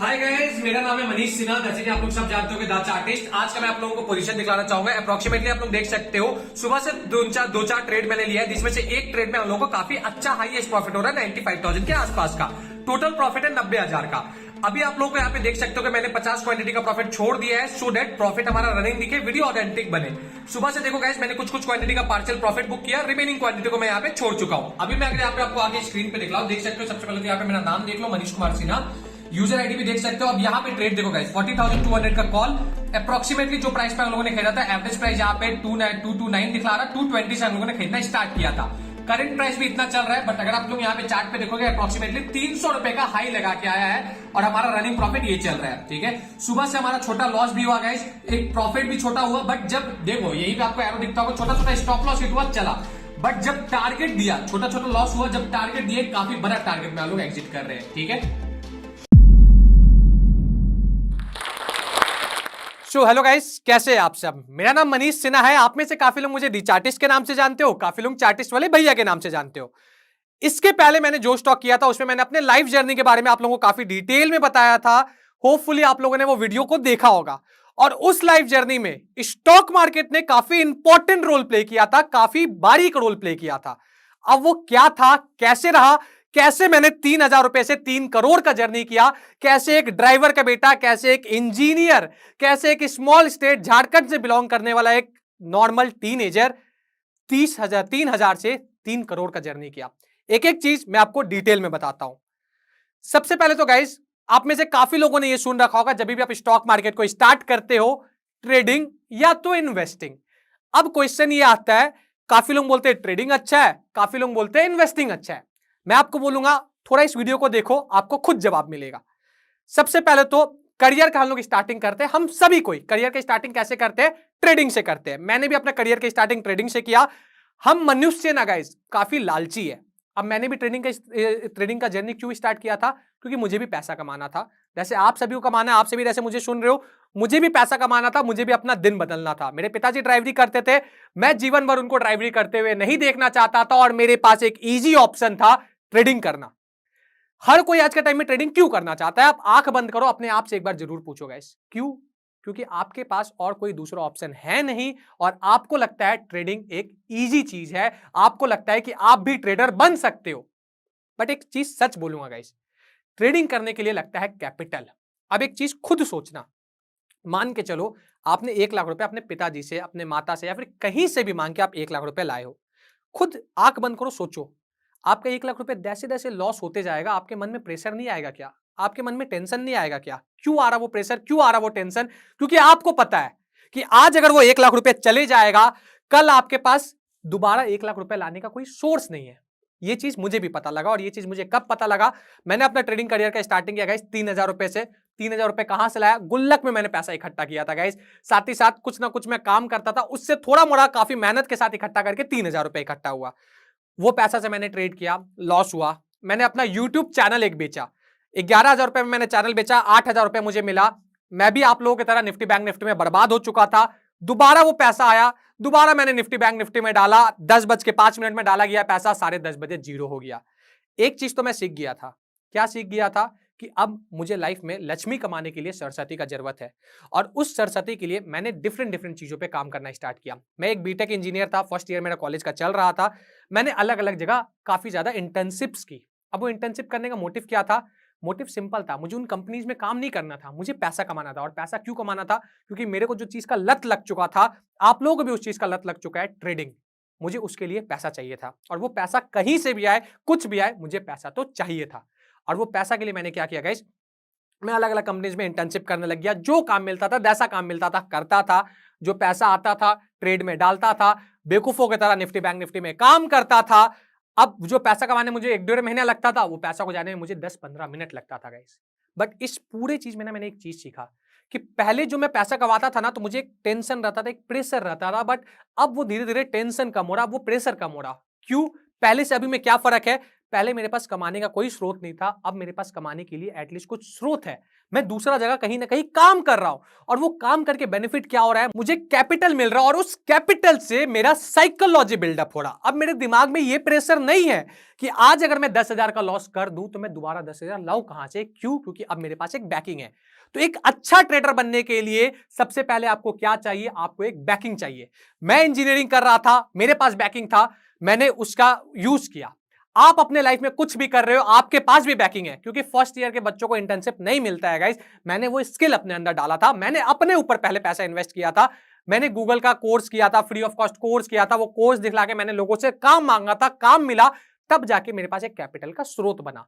Hi guys, मेरा नाम है मनीष सिन्हा। जैसे कि आप लोग सब जानते हो कि द चार्टिस्ट। आज का मैं आप लोगों को पोजीशन दिखलाना चाहूंगा। अप्रोक्सीमेटली आप लोग देख सकते हो, सुबह से दो चार ट्रेड मैंने लिया है, जिसमें से एक ट्रेड में हम लोगों को काफी अच्छा हाईएस्ट प्रॉफिट हो रहा है 95,000 के आसपास का। टोटल प्रॉफिट है 90,000 का। अभी आप लोगों को यहाँ पे देख सकते हो कि मैंने 50 क्वांटिटी का प्रॉफिट छोड़ दिया है, सो दैट प्रॉफिट हमारा रनिंग दिखे, वीडियो ऑथेंटिक बने। सुबह से देखो गाइस, मैंने कुछ क्वांटिटी का पार्शियल प्रॉफिट बुक किया, रिमेनिंग क्वांटिटी को मैं यहाँ पे छोड़ चुका हूँ। अभी मैं अगर यहाँ पे आपको आगे स्क्रीन पे दिखलाऊं, देख सकते हो सबसे पहले तो यहाँ पे मेरा नाम देख लो, मनीष कुमार सिन्हा। यूजर आईडी भी देख सकते हो। अब यहाँ पे ट्रेड देखो गाइस, 40,200 का कॉल। अप्रोक्सीमेटली जो प्राइस पे हम लोगों ने खरीदा था, एवरेज प्राइस यहाँ पे 229 दिखला रहा, 220 से हम लोगों ने खरीदना स्टार्ट किया था। करंट प्राइस भी इतना चल रहा है, बट अगर आप लोग यहाँ पे चार्ट पे देखोगे, अप्रोक्सीमेटली 300 रुपए का हाई लगा के आया है और हमारा रनिंग प्रॉफिट ये चल रहा है। ठीक है, सुबह से हमारा छोटा लॉस भी हुआ गाइस, एक प्रॉफिट भी छोटा हुआ, बट जब देखो यही पे आपको एरो दिखता होगा, छोटा छोटा स्टॉप लॉस हिट हुआ, चला। बट जब टारगेट दिया, छोटा छोटा लॉस हुआ, जब टारगेट दिए, काफी बड़ा टारगेट में हम लोग एग्जिट कर रहे हैं। ठीक है, सो हेलो गाइस, कैसे हैं आप सब। मेरा नाम मनीष सिन्हा है। आप में से काफी लोग मुझे दी चार्टिस्ट के नाम से जानते हो, काफी लोग चार्टिस्ट वाले भैया के नाम से जानते हो। इसके पहले मैंने जो स्टॉक किया था, उसमें मैंने अपने लाइफ जर्नी के बारे में आप लोगों को काफी डिटेल में बताया था। होपफुली आप लोगों ने वो वीडियो को देखा होगा। और उस लाइफ जर्नी में स्टॉक मार्केट ने काफी इंपॉर्टेंट रोल प्ले किया था, काफी बारीक रोल प्ले किया था। अब वो क्या था, कैसे रहा, कैसे मैंने 3,000 रुपए से 3 करोड़ का जर्नी किया, कैसे एक ड्राइवर का बेटा, कैसे एक इंजीनियर, कैसे एक स्मॉल स्टेट झारखंड से बिलोंग करने वाला एक नॉर्मल टीनेजर 3,000 से 3 करोड़ का जर्नी किया। एक एक चीज मैं आपको डिटेल में बताता हूं। सबसे पहले तो गाइस, आप में से काफी लोगों ने यह सुन रखा होगा, जब भी आप स्टॉक मार्केट को स्टार्ट करते हो, ट्रेडिंग या तो इन्वेस्टिंग। अब क्वेश्चन ये आता है, काफी लोग बोलते हैं ट्रेडिंग अच्छा है, काफी लोग बोलते हैं इन्वेस्टिंग अच्छा है। मैं आपको बोलूंगा, थोड़ा इस वीडियो को देखो, आपको खुद जवाब मिलेगा। सबसे पहले तो करियर का हम लोग स्टार्टिंग करते हैं। हम सभी कोई करियर की स्टार्टिंग कैसे करते हैं? ट्रेडिंग से करते हैं। मैंने भी अपना करियर की स्टार्टिंग ट्रेडिंग से किया। हम मनुष्य ना गाइस काफी लालची है। अब मैंने भी ट्रेडिंग का जर्नी क्यों स्टार्ट किया था? क्योंकि मुझे भी पैसा कमाना था, जैसे आप सभी को कमाना है। आप सभी जैसे मुझे सुन रहे हो, मुझे भी पैसा कमाना था, मुझे भी अपना दिन बदलना था। मेरे पिताजी ड्राइवरी करते थे, मैं जीवन भर उनको ड्राइवरी करते हुए नहीं देखना चाहता था, और मेरे पास एक इजी ऑप्शन था, ट्रेडिंग करना। हर कोई आज के टाइम में ट्रेडिंग क्यों करना चाहता है? आप आंख बंद करो, अपने आप से एक बार जरूर पूछो गाइस, क्यों? क्योंकि आपके पास और कोई दूसरा ऑप्शन है नहीं, और आपको लगता है ट्रेडिंग एक इजी चीज है, आपको लगता है कि आप भी ट्रेडर बन सकते हो। बट एक चीज सच बोलूंगा गाइस, ट्रेडिंग करने के लिए लगता है कैपिटल। अब एक चीज खुद सोचना, मान के चलो आपने 1 लाख रुपए अपने पिताजी से, अपने माता से, या फिर कहीं से भी मांग के आप 1 लाख रुपए लाए हो। खुद आंख बंद करो, सोचो, आपका 1 लाख रुपए जैसे जैसे लॉस होते जाएगा, आपके मन में प्रेशर नहीं आएगा क्या? आपके मन में टेंशन नहीं आएगा क्या? क्यों आ रहा वो प्रेशर, क्यों आ रहा वो टेंशन? क्योंकि आपको पता है कि आज अगर वो 1 लाख रुपए चले जाएगा, कल आपके पास दोबारा 1 लाख रुपए लाने का कोई सोर्स नहीं है। ये चीज मुझे भी पता लगा, और ये चीज मुझे कब पता लगा? मैंने अपना ट्रेडिंग करियर का स्टार्टिंग किया गाइस 3,000 रुपए से। 3,000 रुपए कहां से लाया? गुल्लक में मैंने पैसा इकट्ठा किया था गाइस। साथ ही साथ कुछ ना कुछ मैं काम करता था, उससे थोड़ा मोड़ा काफी मेहनत के साथ इकट्ठा करके 3,000 रुपए इकट्ठा हुआ। वो पैसा से मैंने ट्रेड किया, लॉस हुआ। मैंने अपना यूट्यूब चैनल एक बेचा, 11,000 रुपए में मैंने चैनल बेचा, 8,000 रुपए मुझे मिला। मैं भी आप लोगों की तरह निफ्टी बैंक निफ्टी में बर्बाद हो चुका था। दोबारा वो पैसा आया, दोबारा मैंने निफ्टी बैंक निफ्टी में डाला, 10:05 में डाला गया पैसा, 10:30 बजे जीरो हो गया। एक चीज तो मैं सीख गया था। क्या सीख गया था? कि अब मुझे लाइफ में लक्ष्मी कमाने के लिए सरस्वती का जरूरत है, और उस सरस्वती के लिए मैंने डिफरेंट डिफरेंट चीजों पे काम करना स्टार्ट किया। मैं एक बीटेक इंजीनियर था, फर्स्ट ईयर मेरा कॉलेज का चल रहा था। मैंने अलग अलग जगह काफी ज्यादा इंटर्नशिप्स की। अब वो इंटर्नशिप करने का मोटिव क्या था? मोटिव सिंपल था, मुझे उन कंपनीज में काम नहीं करना था, मुझे पैसा कमाना था। और पैसा क्यों कमाना था? क्योंकि मेरे को जो चीज का लत लग चुका था, आप लोगों को भी उस चीज का लत लग चुका है, ट्रेडिंग। मुझे उसके लिए पैसा चाहिए था, और वो पैसा कहीं से भी आए, कुछ भी आए, मुझे पैसा तो चाहिए था। और वो पैसा के लिए मैंने क्या किया गाइस, मैं अलग अलग कंपनीज में इंटर्नशिप करने लग गया। जो काम मिलता था, जैसा काम मिलता था करता था, जो पैसा आता था ट्रेड में डालता था, बेवकूफों की तरह निफ्टी बैंक निफ्टी में काम करता था। अब जो पैसा कमाने मुझे 1-1.5 महीना लगता था, वो पैसा को जाने में मुझे 10-15 मिनट लगता था गाइस। बट इस पूरे चीज में मैंने एक चीज सीखा कि पहले जो मैं पैसा कमाता था ना, तो मुझे एक टेंशन रहता था, एक प्रेशर रहता था। बट अब वो धीरे धीरे टेंशन कम हो रहा, वो प्रेशर कम हो रहा। क्यों? पहले से अभी में क्या फर्क है? पहले मेरे पास कमाने का कोई स्रोत नहीं था, अब मेरे पास कमाने के लिए एटलीस्ट कुछ स्रोत है। मैं दूसरा जगह कहीं ना कहीं काम कर रहा हूं और वो काम करके बेनिफिट क्या हो रहा है, मुझे कैपिटल मिल रहा है और उस कैपिटल से मेरा साइकोलॉजी बिल्डअप हो रहा। अब मेरे दिमाग में ये प्रेशर नहीं है कि आज अगर मैं 10,000 का लॉस कर दूं तो मैं दोबारा 10,000 लाऊं कहां से, क्यों? क्योंकि अब मेरे पास एक बैकिंग है। तो एक अच्छा ट्रेडर बनने के लिए सबसे पहले आपको क्या चाहिए? आपको एक बैकिंग चाहिए। मैं इंजीनियरिंग कर रहा था, मेरे पास बैकिंग था, मैंने उसका यूज किया। आप अपने लाइफ में कुछ भी कर रहे हो, आपके पास भी बैकिंग है, क्योंकि फर्स्ट ईयर के बच्चों को इंटर्नशिप नहीं मिलता है गाइस। मैंने वो स्किल अपने अंदर डाला था, मैंने अपने ऊपर पहले पैसा इन्वेस्ट किया था, मैंने गूगल का कोर्स किया था, फ्री ऑफ कॉस्ट कोर्स किया था, वो कोर्स दिखला के मैंने लोगों से काम मांगा था, काम मिला, तब जाके मेरे पास एक कैपिटल का स्रोत बना।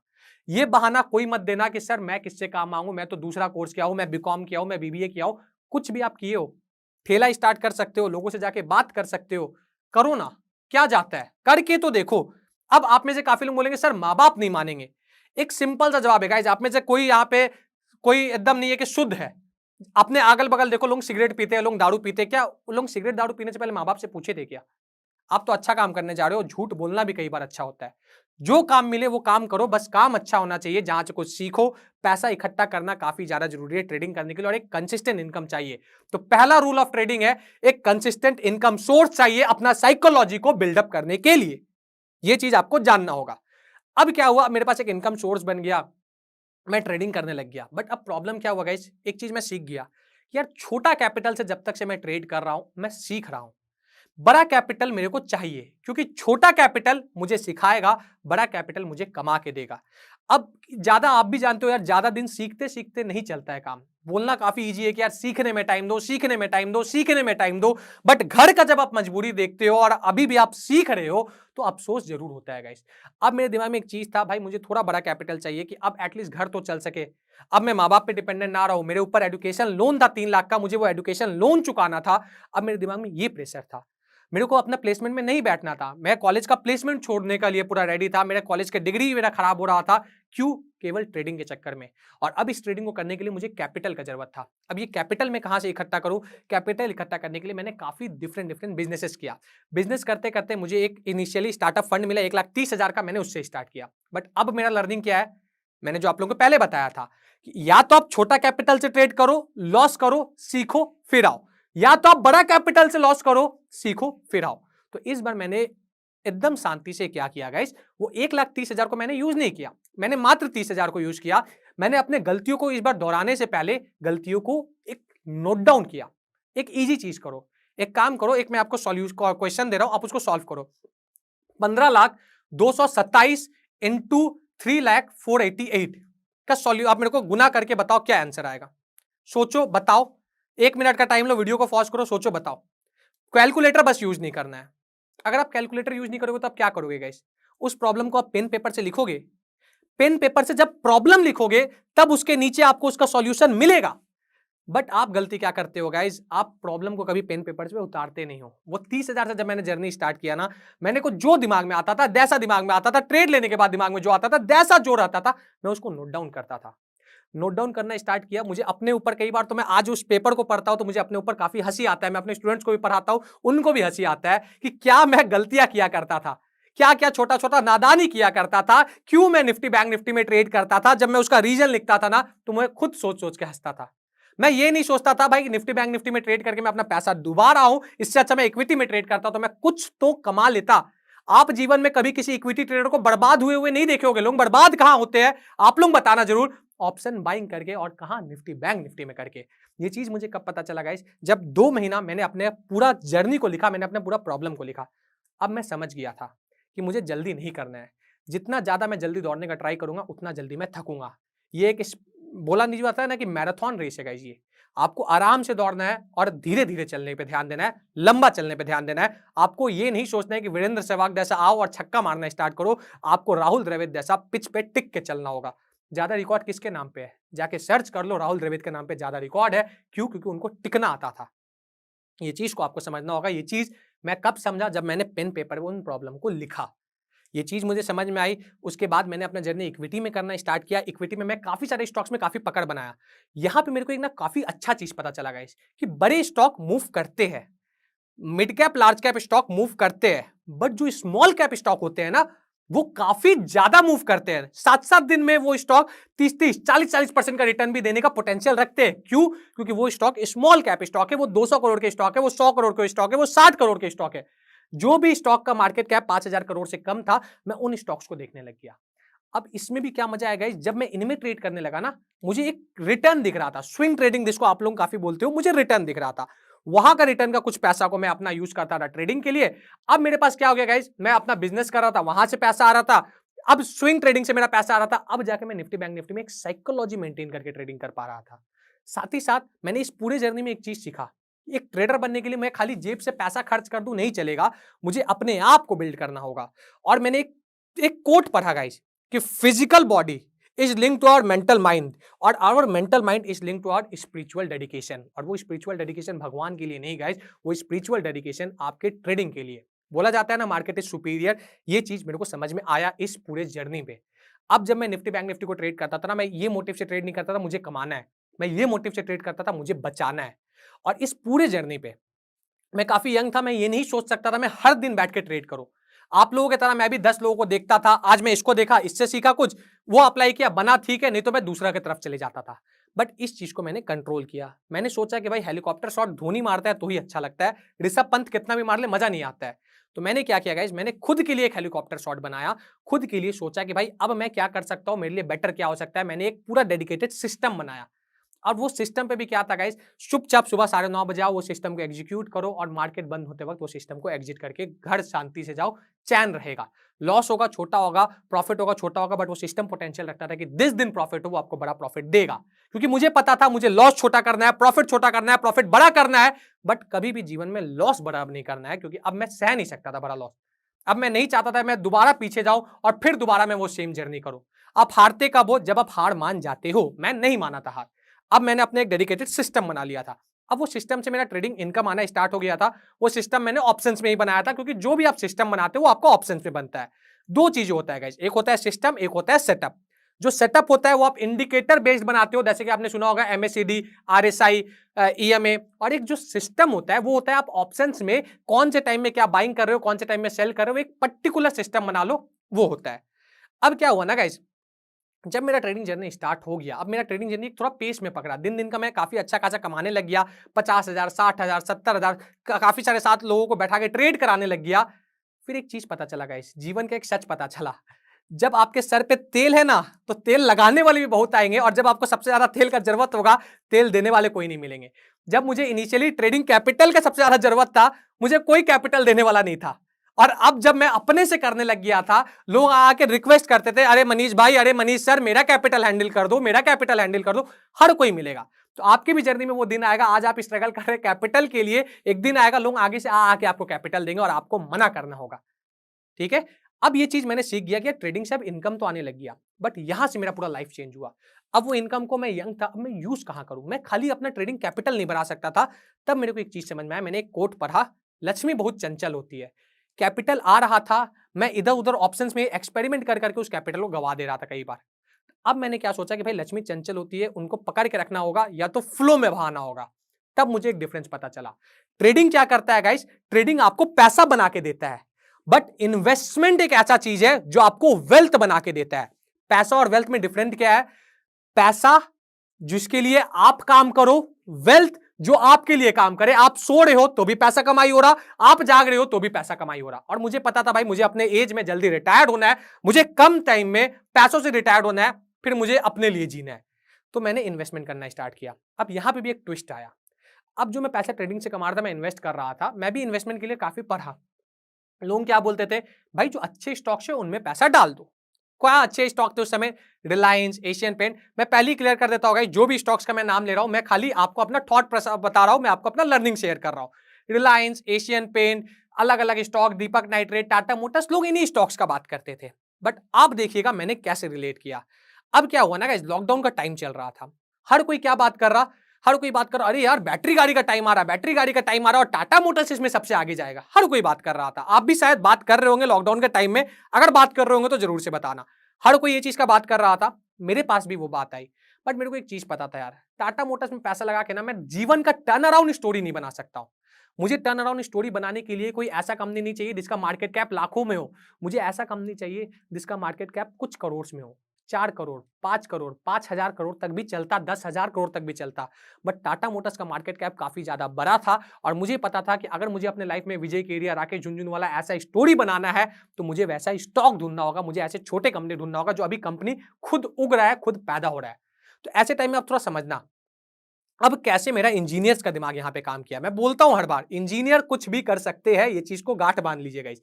ये बहाना कोई मत देना कि सर मैं किससे काम मांगू, मैं तो दूसरा कोर्स किया हूं, मैं बीकॉम किया हूं, मैं बीबीए किया हूं। कुछ भी आप किए हो, ठेला स्टार्ट कर सकते हो, लोगों से जाके बात कर सकते हो, करो ना, क्या जाता है, करके तो देखो। अब आप में से काफी लोग बोलेंगे सर माँ बाप नहीं मानेंगे। एक सिंपल सा जवाब है गाइस, आप में से कोई यहाँ पे कोई एकदम नहीं है कि शुद्ध है। अपने अगल बगल देखो, लोग सिगरेट पीते हैं, लोग दारू पीते हैं, क्या लोग सिगरेट दारू पीने से पहले माँ बाप से पूछे थे क्या? आप तो अच्छा काम करने जा रहे हो, झूठ बोलना भी कई बार अच्छा होता है। जो काम मिले वो काम करो, बस काम अच्छा होना चाहिए, जहां से कुछ सीखो। पैसा इकट्ठा करना काफी ज्यादा जरूरी है ट्रेडिंग करने के लिए, और एक कंसिस्टेंट इनकम चाहिए। तो पहला रूल ऑफ ट्रेडिंग है, एक कंसिस्टेंट इनकम सोर्स चाहिए अपना साइकोलॉजी को बिल्डअप करने के लिए। यह चीज आपको जानना होगा। अब क्या हुआ, मेरे पास एक इनकम सोर्स बन गया, मैं ट्रेडिंग करने लग गया। बट अब प्रॉब्लम क्या हुआ गाइस, एक चीज मैं सीख गया कि यार छोटा कैपिटल से जब तक से मैं ट्रेड कर रहा हूं, मैं सीख रहा हूं। बड़ा कैपिटल मेरे को चाहिए, क्योंकि छोटा कैपिटल मुझे सिखाएगा, बड़ा कैपिटल मुझे कमा के देगा। अब ज्यादा आप भी जानते हो यार, ज्यादा दिन सीखते सीखते नहीं चलता है काम। बोलना काफी इजी है कि यार सीखने में टाइम दो, सीखने में टाइम दो, सीखने में टाइम दो, बट घर का जब आप मजबूरी देखते हो और अभी भी आप सीख रहे हो तो अफसोस जरूर होता है गाइस। अब मेरे दिमाग में एक चीज था, भाई मुझे थोड़ा बड़ा कैपिटल चाहिए कि अब एटलीस्ट घर तो चल सके, अब मैं माँ बाप पे डिपेंडेंट ना रहूं। मेरे ऊपर एजुकेशन लोन था 3 लाख का, मुझे वो एजुकेशन लोन चुकाना था। अब मेरे दिमाग में ये प्रेशर था, मेरे को अपना प्लेसमेंट में नहीं बैठना था, मैं कॉलेज का प्लेसमेंट छोड़ने के लिए पूरा रेडी था, मेरा कॉलेज का डिग्री मेरा खराब हो रहा था, क्यों? केवल ट्रेडिंग के चक्कर में। और अब इस ट्रेडिंग को करने के लिए मुझे कैपिटल का जरूरत था। अब ये कैपिटल मैं कहां से इकट्ठा करूं? कैपिटल इकट्ठा करने के लिए मैंने काफी डिफरेंट बिजनेसेस किया। बिजनेस करते करते मुझे एक इनिशियली स्टार्टअप फंड मिला 1,30,000 का, मैंने उससे स्टार्ट किया। बट अब मेरा लर्निंग क्या है, मैंने जो आप लोगों को पहले बताया था कि या तो आप छोटा कैपिटल से ट्रेड करो, लॉस करो, सीखो, फिर आओ, या तो आप बड़ा कैपिटल से लॉस करो, सीखो, फिर आओ। तो इस बार मैंने एकदम शांति से क्या किया गाइस, वो 1,30,000 को मैंने यूज नहीं किया, मैंने मात्र 30,000 को यूज किया। मैंने अपने गलतियों को इस बार दोहराने से पहले गलतियों को एक नोट डाउन किया। एक इजी चीज करो, एक काम करो, एक मैं आपको सॉल्यूशन क्वेश्चन दे रहा हूं, आप उसको सॉल्व करो। 15,227 इंटू 3,488 का सॉल्यू आप मेरे को गुना करके बताओ क्या आंसर आएगा। सोचो, बताओ, 1 मिनट का टाइम लो, वीडियो को पॉज करो, सोचो, बताओ। कैलकुलेटर बस यूज नहीं करना है। अगर आप कैलकुलेटर यूज नहीं करोगे तो आप क्या करोगे गाइस, उस प्रॉब्लम को आप पेन पेपर से लिखोगे। पेन पेपर से जब प्रॉब्लम लिखोगे तब उसके नीचे आपको उसका सॉल्यूशन मिलेगा। बट आप गलती क्या करते हो गाइस, आप प्रॉब्लम को कभी पेन पेपर पे उतारते नहीं हो। वो 30,000 से जब मैंने जर्नी स्टार्ट किया ना, मैंने को जो दिमाग में आता था जैसा दिमाग में आता था, ट्रेड लेने के बाद दिमाग में जो आता था जैसा जो रहता था, मैं उसको नोट डाउन करता था। नोट डाउन करना स्टार्ट किया। मुझे अपने ऊपर कई बार, तो मैं आज उस पेपर को पढ़ता हूं तो मुझे अपने ऊपर काफी हंसी आता है। मैं अपने स्टूडेंट्स को भी पढ़ाता हूं, उनको भी हंसी आता है कि क्या मैं गलतियां किया करता था, क्या क्या छोटा छोटा नादानी किया करता था, क्यों मैं निफ्टी बैंक निफ्टी में ट्रेड करता था। जब मैं उसका रीजन लिखता था ना तो मैं खुद सोच सोच के हंसता था। मैं ये नहीं सोचता था भाई निफ्टी बैंक निफ्टी में ट्रेड करके मैं अपना पैसा डुबा रहा हूं, इससे अच्छा मैं इक्विटी में ट्रेड करता तो मैं कुछ तो कमा लेता। आप जीवन में कभी किसी इक्विटी ट्रेडर को बर्बाद हुए हुए नहीं देखोगे। लोग बर्बाद कहां होते हैं आप लोग बताना जरूर, ऑप्शन बाइंग करके, और कहां? निफ्टी बैंक निफ्टी में करके। ये चीज मुझे कब पता चला गाइस, जब 2 महीना मैंने अपने पूरा जर्नी को लिखा, मैंने अपने पूरा प्रॉब्लम को लिखा। अब मैं समझ गया था कि मुझे जल्दी नहीं करना है। जितना ज्यादा मैं जल्दी दौड़ने का ट्राई करूंगा उतना जल्दी मैं थकूंगा। ये एक बोला नहीं जाता है ना कि मैराथन रेस है गाइस, ये आपको आराम से दौड़ना है और धीरे धीरे चलने पे ध्यान देना है, लंबा चलने पे ध्यान देना है। आपको ये नहीं सोचना है कि वीरेंद्र सहवाग जैसा आओ और छक्का मारना स्टार्ट करो। आपको राहुल द्रविड़ जैसा पिच पे टिक के चलना होगा। ज्यादा रिकॉर्ड किसके नाम पे है? जाके सर्च कर लो, राहुल द्रविड़ के नाम पे ज्यादा रिकॉर्ड है। क्यों? क्योंकि उनको टिकना आता था। ये चीज को आपको समझना होगा। ये चीज मैं कब समझा? जब मैंने पेन पेपर में उन प्रॉब्लम को लिखा। ये चीज मुझे समझ में आई। उसके बाद मैंने अपना जर्नी इक्विटी में करना स्टार्ट किया। इक्विटी में मैं काफी सारे स्टॉक्स में काफी पकड़ बनाया। यहां पे मेरे को एक ना काफी अच्छा चीज पता चला गाइस कि बड़े स्टॉक मूव करते हैं, mid cap large cap stock move करते हैं, बट जो स्मॉल कैप स्टॉक होते हैं ना वो काफी ज्यादा मूव करते हैं। 7-7 दिन में वो स्टॉक 30-30, 40-40% का रिटर्न भी देने का पोटेंशियल रखते हैं। क्यों? क्योंकि वो स्टॉक स्मॉल कैप स्टॉक है, वो 200 करोड़ के स्टॉक है, वो 100 करोड़ के स्टॉक है, वो 60 करोड़ के स्टॉक है। जो भी स्टॉक का मार्केट कैप 5,000 करोड़ से कम था, मैं उन स्टॉक्स को देखने लग गया। अब इसमें भी क्या मजा आएगा, जब मैं इनमें ट्रेड करने लगा ना, मुझे एक रिटर्न दिख रहा था। स्विंग ट्रेडिंग जिसको आप लोग काफी बोलते हो, मुझे रिटर्न दिख रहा था। वहां का रिटर्न का कुछ पैसा को मैं अपना यूज करता था ट्रेडिंग के लिए। अब मेरे पास क्या हो गया गाइस, मैं अपना बिजनेस कर रहा था, वहां से पैसा आ रहा था। अब स्विंग ट्रेडिंग से मेरा पैसा आ रहा था। अब जाके मैं निफ्टी बैंक निफ्टी में एक साइकोलॉजी मेंटेन करके ट्रेडिंग कर पा रहा था। साथ ही साथ मैंने इस पूरे जर्नी में एक चीज सीखा। एक ट्रेडर बनने के लिए मैं खाली जेब से पैसा खर्च कर दूं नहीं चलेगा, मुझे अपने आप को बिल्ड करना होगा। और मैंने एक कोट पढ़ा गाइस, कि physical body is link to our mental mind और our mental mind is link to our spiritual dedication. और वो स्पिरिचुअल डेडिकेशन भगवान के लिए नहीं गाइस, वो स्पिरिचुअल डेडिकेशन आपके ट्रेडिंग के लिए। बोला जाता है ना, मार्केट इज सुपीरियर। ये चीज मेरे को समझ में आया इस पूरे जर्नी पे। अब जब मैं निफ्टी बैंक निफ्टी को ट्रेड करता था ना, मैं ये मोटिव से ट्रेड नहीं करता था मुझे कमाना है, मैं ये मोटिव से ट्रेड करता था मुझे बचाना है। और इस पूरे जर्नी पे मैं काफी यंग था, मैं ये नहीं सोच सकता था मैं हर दिन बैठ के ट्रेड करूं। आप लोगों की तरह मैं भी 10 लोगों को देखता था, आज मैं इसको देखा, इससे सीखा कुछ, वो अप्लाई किया, बना ठीक है, नहीं तो मैं दूसरा की तरफ चले जाता था। बट इस चीज को मैंने कंट्रोल किया। मैंने सोचा कि भाई हेलीकॉप्टर शॉट धोनी मारता है तो ही अच्छा लगता है, ऋषभ पंत कितना भी मार ले मजा नहीं आता है। तो मैंने क्या किया गाइस, मैंने खुद के लिए एक हेलीकॉप्टर शॉट बनाया। खुद के लिए सोचा कि भाई अब मैं क्या कर सकता हूं, मेरे लिए बेटर क्या हो सकता है। मैंने एक पूरा डेडिकेटेड सिस्टम बनाया। और वो सिस्टम पे भी क्या था गाइस, चुपचाप सुबह 9:30 बजे आओ, वो सिस्टम को एग्जीक्यूट करो और मार्केट बंद होते वक्त वो सिस्टम को एग्जिट करके घर शांति से जाओ, चैन रहेगा। लॉस होगा छोटा होगा, प्रॉफिट होगा छोटा होगा, बट वो सिस्टम पोटेंशियल रखता था कि जिस दिन प्रॉफिट हो वो आपको बड़ा प्रॉफिट देगा। क्योंकि मुझे पता था मुझे लॉस छोटा करना है, प्रॉफिट छोटा करना है, प्रॉफिट बड़ा करना है, बट कभी भी जीवन में लॉस बड़ा नहीं करना है। क्योंकि अब मैं सह नहीं सकता था बड़ा लॉस। अब मैं नहीं चाहता था मैं दोबारा पीछे जाऊं और फिर दोबारा मैं वो सेम जर्नी करूं। आप हारते कब हो, जब आप हार मान जाते हो। मैं नहीं माना था हार। अब मैंने अपने एक डेडिकेटेड सिस्टम बना लिया था। अब वो सिस्टम से मेरा ट्रेडिंग इनकम आना स्टार्ट हो गया था। वो सिस्टम मैंने ऑप्शंस में ही बनाया था, क्योंकि जो भी आप सिस्टम बनाते हो वो आपको ऑप्शंस में बनता है। दो चीजें होता है गाइस, एक होता है सिस्टम, एक होता है सेटअप। जो सेटअप होता है वो आप इंडिकेटर बेस्ड बनाते हो, जैसे कि आपने सुना होगा एमएसीडी, आरएसआई, ईएमए। और एक जो सिस्टम होता है वो होता है आप ऑप्शंस में कौन से टाइम में क्या बाइंग कर रहे हो, कौन से टाइम में सेल कर रहे हो, एक पर्टिकुलर सिस्टम बना लो, वो होता है। अब क्या हुआ ना गाइस, जब मेरा ट्रेडिंग जर्नी स्टार्ट हो गया, अब मेरा ट्रेडिंग जर्नी थोड़ा पेस में पकड़ा, दिन दिन का मैं काफी अच्छा खासा कमाने लग गया। 50,000, 60,000, 70,000, काफी सारे साथ लोगों को बैठा के ट्रेड कराने लग गया। फिर एक चीज पता चला गाइस, जीवन का एक सच पता चला। जब आपके सर पे तेल है ना, तो तेल लगाने वाले भी बहुत आएंगे, और जब आपको सबसे ज्यादा तेल का जरूरत होगा, तेल देने वाले कोई नहीं मिलेंगे। जब मुझे इनिशियली ट्रेडिंग कैपिटल का सबसे ज्यादा जरूरत था, मुझे कोई कैपिटल देने वाला नहीं था। और अब जब मैं अपने से करने लग गया था, लोग आके रिक्वेस्ट करते थे, अरे मनीष भाई, अरे मनीष सर, मेरा कैपिटल हैंडल कर दो, मेरा कैपिटल हैंडल कर दो। हर कोई मिलेगा। तो आपकी भी जर्नी में वो दिन आएगा, आज आप स्ट्रगल कर रहे हैं कैपिटल के लिए, एक दिन आएगा लोग आगे से आके आपको कैपिटल देंगे और आपको मना करना होगा। ठीक है। अब ये चीज मैंने सीख गया कि ट्रेडिंग से अब इनकम तो आने लग गया, बट यहां से मेरा पूरा लाइफ चेंज हुआ। अब वो इनकम को, मैं यंग था, अब मैं यूज कहां करूं, मैं खाली अपना ट्रेडिंग कैपिटल नहीं बना सकता था। तब मेरे को एक चीज समझ में आया, मैंने एक कोट पढ़ा, लक्ष्मी बहुत चंचल होती है। कैपिटल आ रहा था, मैं इधर उधर ऑप्शंस में एक्सपेरिमेंट कर करके उस कैपिटल को गवा दे रहा था कई बार। अब मैंने क्या सोचा कि भाई लक्ष्मी चंचल होती है, उनको पकड़ के रखना होगा या तो फ्लो में बहाना होगा। तब मुझे एक डिफरेंस पता चला। ट्रेडिंग क्या करता है गाइस, ट्रेडिंग आपको पैसा बना के देता है, बट इन्वेस्टमेंट एक ऐसा चीज है जो आपको वेल्थ बना के देता है। पैसा और वेल्थ में डिफरेंट क्या है? पैसा जिसके लिए आप काम करो, वेल्थ जो आपके लिए काम करे। आप सो रहे हो तो भी पैसा कमाई हो रहा, आप जाग रहे हो तो भी पैसा कमाई हो रहा। और मुझे पता था भाई मुझे अपने एज में जल्दी रिटायर्ड होना है, मुझे कम टाइम में पैसों से रिटायर्ड होना है, फिर मुझे अपने लिए जीना है। तो मैंने इन्वेस्टमेंट करना स्टार्ट किया। अब यहां पे भी एक ट्विस्ट आया। अब जो मैं पैसा ट्रेडिंग से कमा रहा था, मैं इन्वेस्ट कर रहा था, मैं भी इन्वेस्टमेंट के लिए काफी पढ़ा। लोग क्या बोलते थे, भाई जो अच्छे स्टॉक्स है उनमें पैसा डाल दो। क्या अच्छे स्टॉक थे उस समय? Reliance, Asian paint. मैं पहले ही क्लियर कर देता हूँ, जो भी स्टॉक्स का मैं नाम ले रहा हूं, मैं खाली आपको अपना थॉट बता रहा हूं, मैं आपको अपना लर्निंग शेयर कर रहा हूं। रिलायंस, एशियन पेंट, अलग अलग स्टॉक, दीपक नाइट्रेट, टाटा मोटर्स, लोग इन्हीं स्टॉक्स का बात करते थे। बट अब देखिएगा मैंने कैसे रिलेट किया। अब क्या हुआ ना गाइस, लॉकडाउन का टाइम चल रहा था, हर कोई क्या बात कर रहा, हर कोई बात कर रहा, अरे यार बैटरी गाड़ी का टाइम आ रहा है, बैटरी गाड़ी का टाइम आ रहा है और टाटा मोटर्स इसमें सबसे आगे जाएगा। हर कोई बात कर रहा था, आप भी शायद बात कर रहे होंगे लॉकडाउन के टाइम में। अगर बात कर रहे होंगे तो जरूर से बताना। हर कोई ये चीज का बात कर रहा था, मेरे पास भी वो बात आई। बट मेरे को एक चीज पता था यार, टाटा मोटर्स में पैसा लगा के ना मैं जीवन का टर्न अराउंड स्टोरी नहीं बना सकता हूं। मुझे टर्न अराउंड स्टोरी बनाने के लिए कोई ऐसा कंपनी नहीं चाहिए जिसका मार्केट कैप लाखों में हो, मुझे ऐसा कंपनी चाहिए जिसका मार्केट कैप कुछ करोड़ में हो, 4 करोड़, 5 करोड़, 5,000 करोड़ तक भी चलता, 10,000 करोड़ तक भी चलता। बट टाटा मोटर्स का मार्केट कैप काफी ज्यादा बड़ा था और मुझे पता था कि अगर मुझे अपने लाइफ में विजय केडिया, राकेश झुनझुनवाला ऐसा स्टोरी बनाना है तो मुझे वैसा स्टॉक ढूंढना होगा, मुझे ऐसे छोटे कंपनी ढूंढना होगा जो अभी कंपनी खुद उग रहा है, खुद पैदा हो रहा है। तो ऐसे टाइम में आप थोड़ा समझना अब कैसे मेरा इंजीनियर्स का दिमाग यहां पे काम किया। मैं बोलता हूं हर बार इंजीनियर कुछ भी कर सकते हैं, ये चीज को गांठ बांध लीजिएगा इस।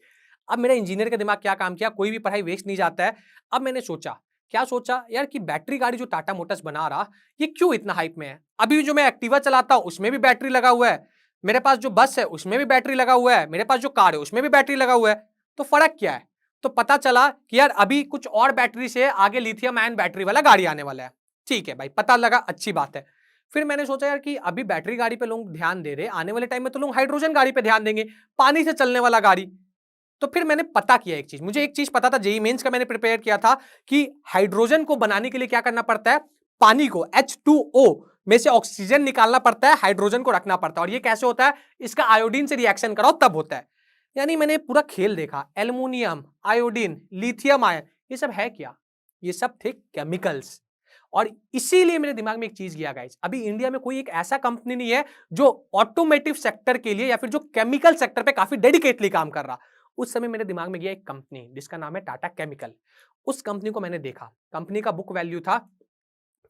अब मेरा इंजीनियर का दिमाग क्या काम किया, कोई भी पढ़ाई वेस्ट नहीं जाता है। अब मैंने सोचा, क्या सोचा यार कि बैटरी गाड़ी जो टाटा मोटर्स बना रहा, ये क्यों इतना हाइप में है। अभी जो मैं एक्टिवा चलाता हूं उसमें भी बैटरी लगा हुआ है, मेरे पास जो बस है उसमें भी बैटरी लगा हुआ है, मेरे पास जो कार है उसमें भी बैटरी लगा हुआ है। तो फर्क क्या है, तो पता चला कि यार अभी कुछ और बैटरी से आगे लिथियम आयन बैटरी वाला गाड़ी आने वाला है। ठीक है भाई, पता लगा, अच्छी बात है। फिर मैंने सोचा यार कि अभी बैटरी गाड़ी पे लोग ध्यान दे रहे, आने वाले टाइम में तो लोग हाइड्रोजन गाड़ी पे ध्यान देंगे, पानी से चलने वाला गाड़ी। तो फिर मैंने पता किया एक चीज, मुझे एक चीज पता था, जेईई मेंस का मैंने प्रिपेयर किया था कि हाइड्रोजन को बनाने के लिए क्या करना पड़ता है, पानी को H2O में से ऑक्सीजन निकालना पड़ता है, हाइड्रोजन को रखना पड़ता है। और ये कैसे होता है, इसका आयोडीन से रिएक्शन कराओ तब होता है। यानी मैंने पूरा खेल देखा, एल्युमिनियम, आयोडीन, लिथियम आयन, ये सब है क्या, ये सब थे केमिकल्स। और इसीलिए मेरे दिमाग में एक चीज गया गाइस, अभी इंडिया में कोई एक ऐसा कंपनी नहीं है जो ऑटोमेटिव सेक्टर के लिए या फिर जो केमिकल सेक्टर पे काफी डेडिकेटली काम कर रहा। उस समय मेरे दिमाग में गया एक कंपनी जिसका नाम है टाटा केमिकल। उस कंपनी को मैंने देखा, कंपनी का बुक वैल्यू था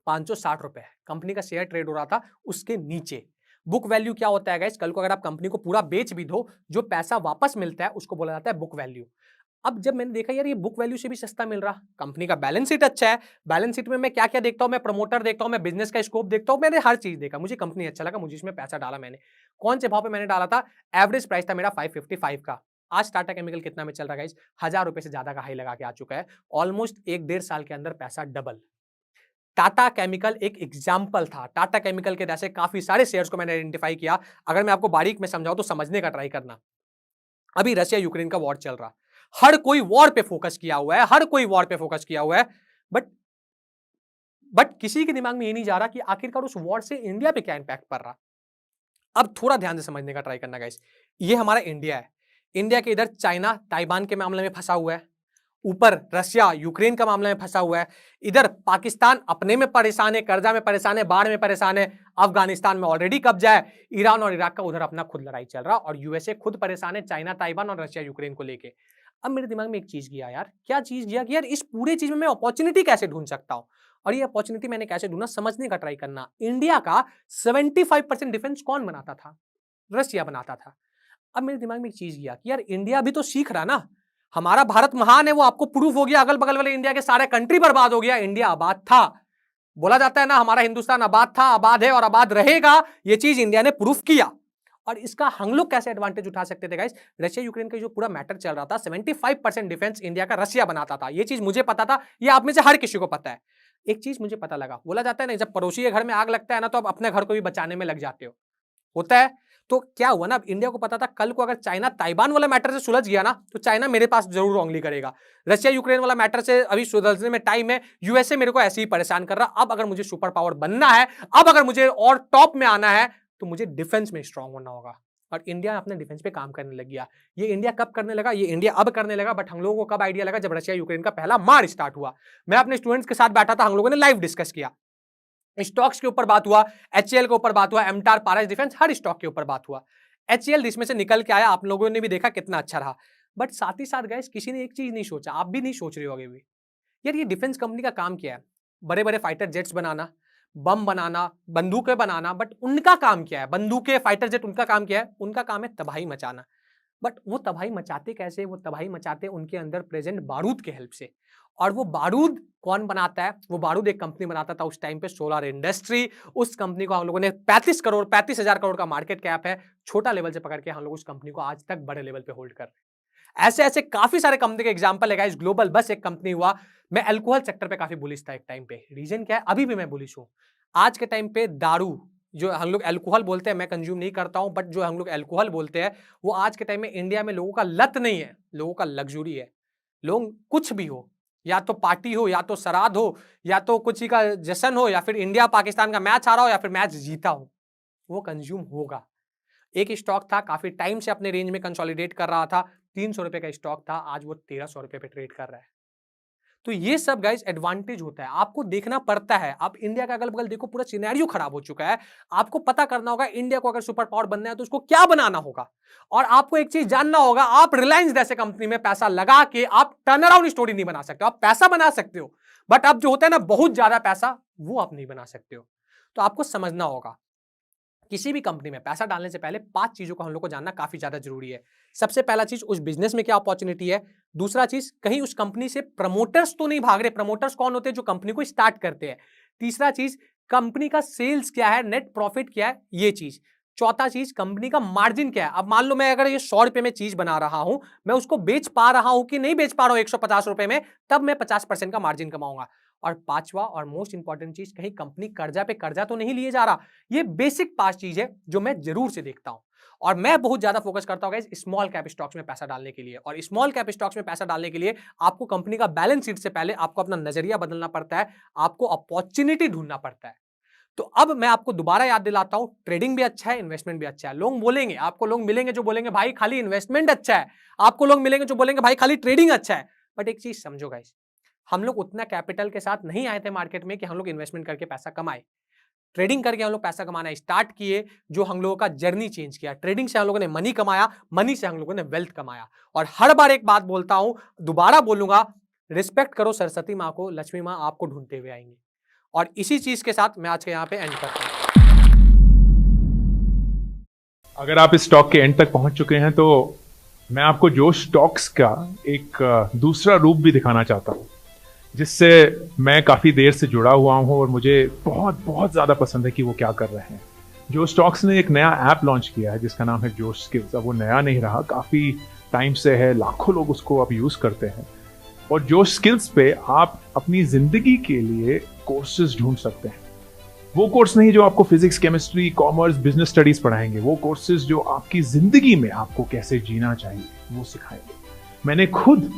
560 रुपए, कंपनी का शेयर ट्रेड हो रहा था उसके नीचे। बुक वैल्यू क्या होता है गाइस, कल को अगर आप कंपनी को पूरा बेच भी दो, जो पैसा वापस मिलता है उसको बोला जाता है बुक वैल्यू। अब जब मैंने देखा यार ये बुक वैल्यू से भी सस्ता मिल रहा, कंपनी का बैलेंस शीट अच्छा है, बैलेंस शीट में मैं क्या क्या देखता हूं, मैं प्रमोटर देखता हूं, मैं बिजनेस का स्कोप देखता हूं, मैंने हर चीज देखा, मुझे कंपनी अच्छा लगा, मुझे इसमें पैसा डाला। मैंने कौन से भाव पे मैंने डाला था, एवरेज प्राइस था मेरा 555 का। आज टाटा केमिकल कितना में चल रहा है गाइस, 1,000 रुपए से ज्यादा का हाई लगा के आ चुका है। ऑलमोस्ट 1-1.5 साल के अंदर पैसा डबल। टाटा केमिकल एक एग्जाम्पल था, टाटा केमिकल के जैसे काफी सारे शेयर्स को मैंने आइडेंटिफाई किया। अगर मैं आपको बारीक में समझाऊं तो समझने का ट्राई करना। अभी रशिया यूक्रेन का वॉर चल रहा, हर कोई वॉर पे फोकस किया हुआ है, हर कोई वॉर पे फोकस किया हुआ है, बट किसी के दिमाग में ये नहीं जा रहा कि आखिरकार उस वॉर से इंडिया पे क्या इंपैक्ट पड़ रहा। अब थोड़ा ध्यान से समझने का ट्राई करना गाइस, ये हमारा इंडिया है, इंडिया के इधर चाइना ताइवान के मामले में फंसा हुआ है, ऊपर रशिया यूक्रेन का मामला में फंसा हुआ है, इधर पाकिस्तान अपने में परेशान है, कर्जा में परेशान है, बाढ़ में परेशान है, अफगानिस्तान में ऑलरेडी कब्जा है, ईरान और इराक का उधर अपना खुद लड़ाई चल रहा, और यूएसए खुद परेशान है चाइना ताइवान और रशिया यूक्रेन को लेके। अब मेरे दिमाग में एक चीज गया यार, क्या चीज गया कि यार इस पूरे चीज में मैं अपॉर्चुनिटी कैसे ढूंढ सकता हूं, और ये अपॉर्चुनिटी मैंने कैसे ढूंढा, समझने का ट्राई करना। इंडिया का 75% डिफेंस कौन बनाता था, रशिया बनाता था। अब मेरे दिमाग में एक चीज गया कि यार इंडिया भी तो सीख रहा ना, हमारा भारत महान है वो आपको प्रूफ हो गया, अगल बगल वाले इंडिया के सारे कंट्री बर्बाद हो गया, इंडिया आबाद था। बोला जाता है ना हमारा हिंदुस्तान आबाद था, आबाद है और आबाद रहेगा, ये चीज इंडिया ने प्रूफ किया। और इसका हम लोग कैसे एडवांटेज उठा सकते थे गाइस, रशिया यूक्रेन का जो पूरा मैटर चल रहा था, 75% डिफेंस इंडिया का रशिया बनाता था, ये चीज मुझे पता था, ये आप में से हर किसी को पता है। एक चीज मुझे पता लगा, बोला जाता है ना जब पड़ोसी के घर में आग लगता है ना तो आप अपने घर को भी बचाने में लग जाते हो, होता है। तो क्या हुआ ना, अब इंडिया को पता था कल को अगर चाइना ताइवान वाला मैटर से सुलझ गया ना तो चाइना मेरे पास जरूर रॉन्गली करेगा, रशिया यूक्रेन वाला मैटर से अभी सुलझने में टाइम है, यूएसए मेरे को ऐसे ही परेशान कर रहा। अब अगर मुझे सुपर पावर बनना है, अब अगर मुझे और टॉप में आना है तो मुझे डिफेंस में स्ट्रांग होना होगा, और इंडिया अपने डिफेंस पे काम करने लग गया। ये इंडिया कब करने लगा, ये इंडिया अब करने लगा, बट हम लोगों को कब आइडिया लगा, जब रशिया यूक्रेन का पहला मार स्टार्ट हुआ। मैं अपने स्टूडेंट्स के साथ बैठा था, हम लोगों ने लाइव डिस्कस किया, स्टॉक्स के ऊपर बात हुआ, एचएएल के ऊपर बात हुआ, एमटार, पारस डिफेंस, हर स्टॉक के ऊपर बात हुआ। एचएएल इसमें से निकल के आया, आप लोगों ने भी देखा कितना अच्छा रहा। बट साथ ही साथ गाइस किसी ने एक चीज नहीं सोचा, आप भी नहीं सोच रहे होगे भी, यार ये डिफेंस कंपनी का काम क्या है, बड़े बड़े फाइटर जेट्स बनाना, बम बनाना, बंदूकें बनाना, बट उनका काम क्या है, बंदूकें फाइटर जेट उनका काम क्या है, उनका काम है तबाही मचाना। बट वो तबाही मचाते कैसे, वो तबाही मचाते उनके अंदर प्रेजेंट बारूद के हेल्प से। और वो बारूद कौन बनाता है, वो बारूद एक कंपनी बनाता था उस टाइम पे, सोलर इंडस्ट्री। उस कंपनी को हम लोगों ने 35,000 करोड़ का मार्केट कैप है, छोटा लेवल से पकड़ के हम लोग उस कंपनी को आज तक बड़े लेवल पे होल्ड कर रहे हैं। ऐसे ऐसे काफी सारे कंपनी के एग्जांपल है गाइस, ग्लोबल बस एक कंपनी हुआ। मैं अल्कोहल सेक्टर पे काफी बुलिश था एक टाइम पे, रीजन क्या है, अभी भी मैं बुलिश हूं। आज के टाइम पे दारू, जो हम लोग अल्कोहल बोलते हैं, मैं कंज्यूम नहीं करता हूं, बट जो हम लोग अल्कोहल बोलते हैं, वो आज के टाइम में इंडिया में लोगों का लत नहीं है, लोगों का लग्जरी है। लोग कुछ भी हो, या तो पार्टी हो, या तो श्राद्ध हो, या तो कुछ ही का जश्न हो, या फिर इंडिया पाकिस्तान का मैच आ रहा हो, या फिर मैच जीता हो, वो कंज्यूम होगा। एक स्टॉक था काफी टाइम से अपने रेंज में कंसोलिडेट कर रहा था, 300 रुपए का स्टॉक था, आज वो 1300 रुपए पे ट्रेड कर रहा है। तो ये सब गाइस एडवांटेज होता है, आपको देखना पड़ता है। आप इंडिया का अगल बगल देखो, पूरा सिनेरियो खराब हो चुका है। आपको पता करना होगा इंडिया को अगर सुपर पावर बनना है तो उसको क्या बनाना होगा। और आपको एक चीज जानना होगा, आप रिलायंस जैसे कंपनी में पैसा लगा के आप टर्न अराउंड स्टोरी नहीं बना सकते। आप पैसा बना सकते हो, बट अब जो होता है ना बहुत ज्यादा पैसा, वो आप नहीं बना सकते हो। तो आपको समझना होगा, किसी भी कंपनी में पैसा डालने से पहले 5 चीजों को हम लोग को जानना काफी ज्यादा जरूरी है। सबसे पहला चीज, उस बिजनेस में क्या अपॉर्चुनिटी है। दूसरा चीज, कहीं उस कंपनी से प्रमोटर्स तो नहीं भाग रहे। प्रमोटर्स कौन होते हैं? जो कंपनी को स्टार्ट करते हैं। तीसरा चीज, कंपनी का सेल्स क्या है, नेट प्रॉफिट क्या है, ये चीज। चौथा चीज, कंपनी का मार्जिन क्या है। अब मान लो मैं अगर ये 100 रुपए में चीज बना रहा हूं, मैं उसको बेच पा रहा हूं कि नहीं बेच पा रहा हूं 150 रुपए में, तब मैं 50% का मार्जिन कमाऊंगा। और पांचवा और मोस्ट इंपॉर्टेंट चीज, कहीं कंपनी कर्जा पे कर्जा तो नहीं लिए जा रहा। ये बेसिक 5 चीज है जो मैं जरूर से देखता हूं। और मैं बहुत ज्यादा फोकस करता हूं स्मॉल कैप स्टॉक्स में पैसा डालने के लिए। और स्मॉल कैप स्टॉक्स में पैसा डालने के लिए आपको कंपनी का बैलेंस शीट से पहले आपको अपना नजरिया बदलना पड़ता है, आपको अपॉर्चुनिटी ढूंढना पड़ता है। तो अब मैं आपको दोबारा याद दिलाता हूं, ट्रेडिंग भी अच्छा है, इन्वेस्टमेंट भी अच्छा है। लोग बोलेंगे, आपको लोग मिलेंगे जो बोलेंगे भाई खाली इन्वेस्टमेंट अच्छा है, आपको लोग मिलेंगे जो बोलेंगे भाई खाली ट्रेडिंग अच्छा है। बट एक चीज समझो गाइस, हम लोग उतना कैपिटल के साथ नहीं आए थे मार्केट में कि हम लोग इन्वेस्टमेंट करके पैसा कमाए। ट्रेडिंग करके हम लोग पैसा कमाना स्टार्ट किए, जो हम लोगों का जर्नी चेंज किया। ट्रेडिंग से हम लोगों ने मनी कमाया, मनी से हम लोगों ने वेल्थ कमाया। और हर बार एक बात बोलता हूं, दोबारा बोलूंगा, रिस्पेक्ट करो सरस्वती मां को, लक्ष्मी मां आपको ढूंढते हुए आएंगे। और इसी चीज के साथ मैं आज के यहां पे एंड करता हूं। अगर आप इस स्टॉक के एंड तक पहुंच चुके हैं तो मैं आपको जोश स्टॉक्स का एक दूसरा रूप भी दिखाना चाहता हूं, जिससे मैं काफ़ी देर से जुड़ा हुआ हूं और मुझे बहुत बहुत ज़्यादा पसंद है कि वो क्या कर रहे हैं। जोश स्टॉक्स ने एक नया ऐप लॉन्च किया है जिसका नाम है जोश स्किल्स। अब वो नया नहीं रहा, काफ़ी टाइम से है, लाखों लोग उसको अब यूज़ करते हैं। और जोश स्किल्स पे आप अपनी ज़िंदगी के लिए कोर्सेज ढूंढ सकते हैं। वो कोर्स नहीं जो आपको physics, chemistry, commerce, business studies पढ़ाएंगे, वो कोर्सेज जो आपकी जिंदगी में आपको कैसे जीना चाहिए वो सिखाएंगे। मैंने खुद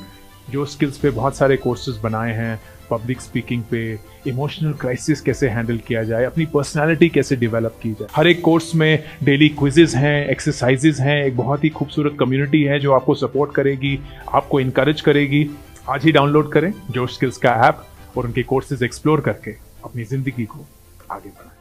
जो स्किल्स पे बहुत सारे कोर्सेज बनाए हैं, पब्लिक स्पीकिंग पे, इमोशनल क्राइसिस कैसे हैंडल किया जाए, अपनी पर्सनालिटी कैसे डेवलप की जाए। हर एक कोर्स में डेली क्विजेज हैं, एक्सरसाइजेज हैं, एक बहुत ही खूबसूरत कम्युनिटी है जो आपको सपोर्ट करेगी, आपको इनकरेज करेगी। आज ही डाउनलोड करें जोश स्किल्स का ऐप और उनके कोर्सेज एक्सप्लोर करके अपनी जिंदगी को आगे बढ़ाएं।